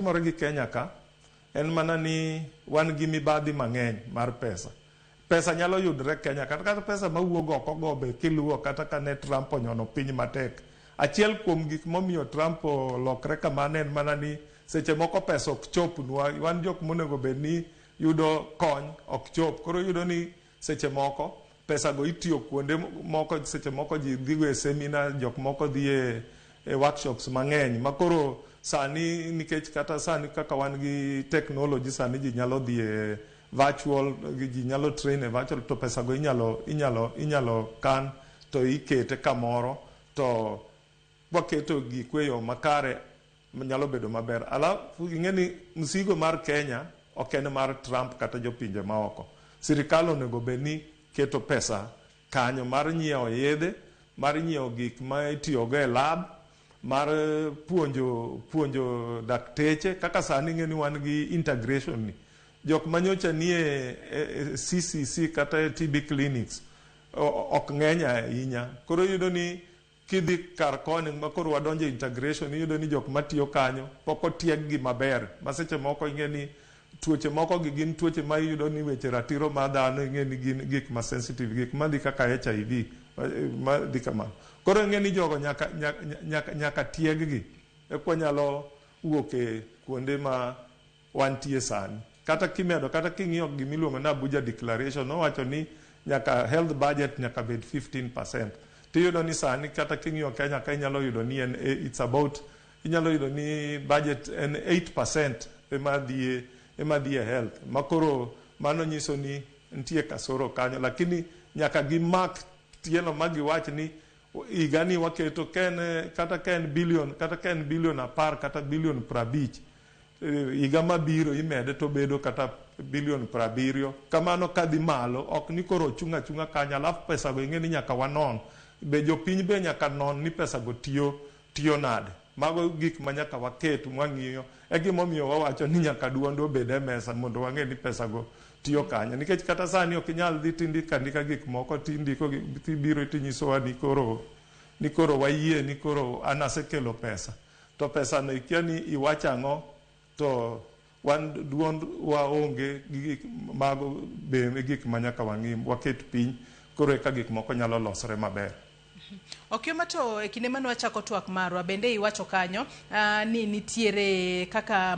Timore gi Kenya ka en mana ni wan gi mibadhi mang'eny mar pesa. Pesa nyalo yudre Kenya kata pesa mawuok oko go be kiluwo kata kane Trump onyono piny matek. Achiel kuom gik momiyo Trump olokre kamano en mana ni seche moko pesa ok chopnwa, wan jok monego bed ni yudo kony ok chop. Koro yudo ni seche moko pesa go itiyo kuonde moko, seche moko ji dhi e seminar, jok moko dhi e workshops mang'eny makoro sani nikech kata sani kaka wan gi technology sani ji nyalo dhi e virtual, ji nyalo train e virtual, to pesa go inyalo kan to ikete kamoro to waketo gik e yo makare nyalo bedo maber. Alafu ing'eni msigo mar Kenya ok en mar Trump kata jopinje maoko. Sirikal onego bed ni keto pesa kanyo mar nyiewo yedhe, mar nyiewo gik ma itiyogo e lab, mar puonjo dakteche. Kaka sani ng'eni wan gi integration ni. Jok manyocha ni e CCC kata TB clinics ok ng'eny ahinya. Koro yudo ni kidhi kar koni makoro wadonje integration, yudo ni jok matiyo kanyo pok otieg gi maber. Maseche moko ing'eni tuoche moko gin tuoche ma yudo ni weche ratiro ma dhano ing'eni gin gik ma sensitive, gik madhi kaka HIV madhi kamano. Koro ing'eni jogo nyaka tieg gi ekwa nyalo wuok e kuonde ma wantie sani. Kata kimedo, kata king'iyo gimiluongo na Abuja Declaration, nowacho ni nyaka health budget nyaka bed 15%. Tiyudo ni sani kata king'iyo Kenya ka inyalo yudo ni inyalo yudo ni budget en 8% ema dhie health. Makoro mano nyiso ni nitie kasoro kanyo, lakini nyaka gimak tielo magiwach ni igani waketo kata ken billion 10 kata billion 50. Iga mabiro imede to bedo kata billion 70. Kamano kadhi malo, ok ni koro chunga kanya, alafu pesa go ing'eni nyaka wanon. Be jopiny be nyaka non ni pesa go tiyo nade. Mago gik ma nyaka waket mwang'iyo. Gimomiyo wawacho ni nyaka duondo bed e mesa mondo wang'e ni pesa go tiyo kanya. Nikech kata sani ok inyal dhi tindika gik moko tindiko tibiro tinyisowa ni koro wayie ni koro anasekelo pesa. To pesa no ikia ni iwacho ang'o to wan duond waonge gik mago be gik manyaka wang'im waket piny koro eka gik moko nyalo losre maber. Okioma to e kinde mane wachako twak marwa bende iwacho kanyo ni nitiere kaka